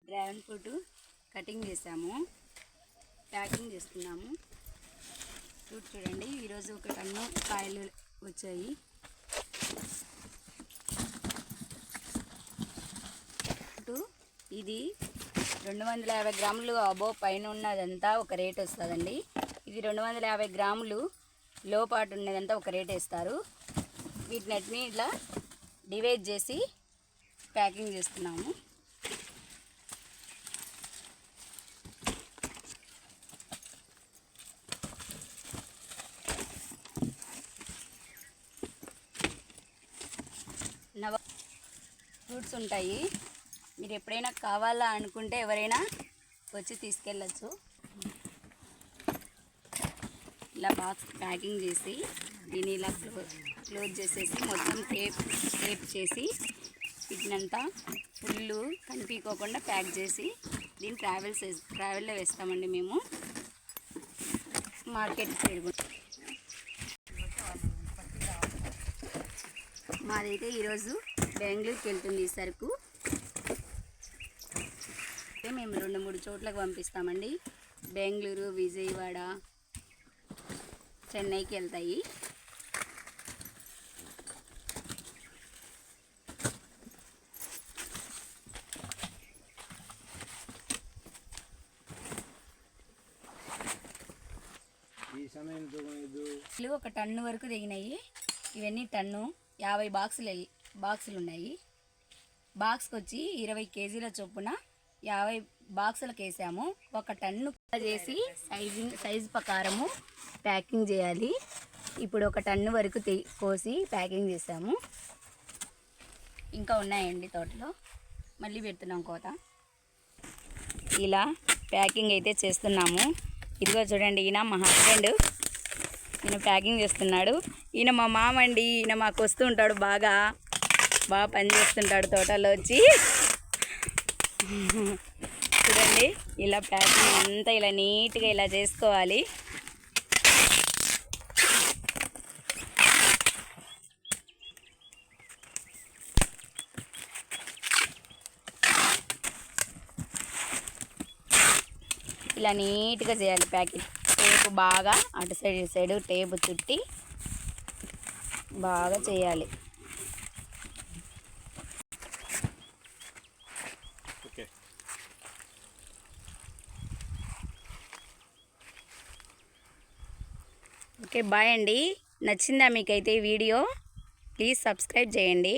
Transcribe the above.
Dragon fruit cutting చేసాము, packing చేస్తున్నాము. Fruit చూడండి, ఈరోజు ఒక టన్ను కాయలు వచ్చాయి. ఇది 250 గ్రాములు అబోవ్ పైన ఉన్నదంతా ఒక రేట్ వస్తుందండి. ఇది 250 గ్రాములు లోపాటు ఉన్నదంతా ఒక రేట్ వేస్తారు. వీటిని ఇట్లా డివైడ్ చేసి ప్యాకింగ్ చేస్తున్నాము. ఫ్రూట్స్ ఉంటాయి, మీరు ఎప్పుడైనా కావాలా అనుకుంటే ఎవరైనా వచ్చి తీసుకెళ్ళచ్చు. ఇలా బాక్స్ ప్యాకింగ్ చేసి దీన్ని ఇలా క్లోజ్ చేసేసి మొత్తం టేప్ చేసి వీటినంతా ఫుల్ కనిపించకుండా ప్యాక్ చేసి దీన్ని ట్రావెల్లో వేస్తామండి. మేము మార్కెట్ సైడ్ మాదైతే ఈరోజు బెంగళూరుకి వెళ్తుంది ఈ సరుకు. మేము 2-3 చోట్లకు పంపిస్తామండి. బెంగళూరు, విజయవాడ, చెన్నైకి వెళ్తాయి. ఒక టన్ను వరకు దిగినాయి. ఇవన్నీ టన్ను 50 బాక్సులు ఉన్నాయి. బాక్స్కి వచ్చి 20 కేజీల చొప్పున 50 బాక్సులకు వేసాము. ఒక టన్ను చేసి సైజు ప్రకారము ప్యాకింగ్ చేయాలి. ఇప్పుడు ఒక టన్ను వరకు కోసి ప్యాకింగ్ చేసాము. ఇంకా ఉన్నాయండి తోటలో, మళ్ళీ పెడుతున్నాం కోత. ఇలా ప్యాకింగ్ అయితే చేస్తున్నాము. ఇదిగో చూడండి, ఈయన మా హస్బెండ్, ఈయన ప్యాకింగ్ చేస్తున్నాడు. ఈయన మా మామ అండి. ఈయన మాకు వస్తూ ఉంటాడు, బాగా పని చేస్తుంటాడు తోటలో వచ్చి. చూడండి, ఇలా ప్యాకింగ్ అంతా ఇలా నీట్గా ఇలా చేసుకోవాలి. ఇలా నీట్గా చేయాలి ప్యాకింగ్. టేపు బాగా అటు సైడ్ ఇటు సైడ్ టేపు చుట్టి బాగా చేయాలి. ఓకే, బాయ్ అండి. నచ్చిందా మీకైతే ఈ వీడియో? ప్లీజ్ సబ్స్క్రైబ్ చేయండి.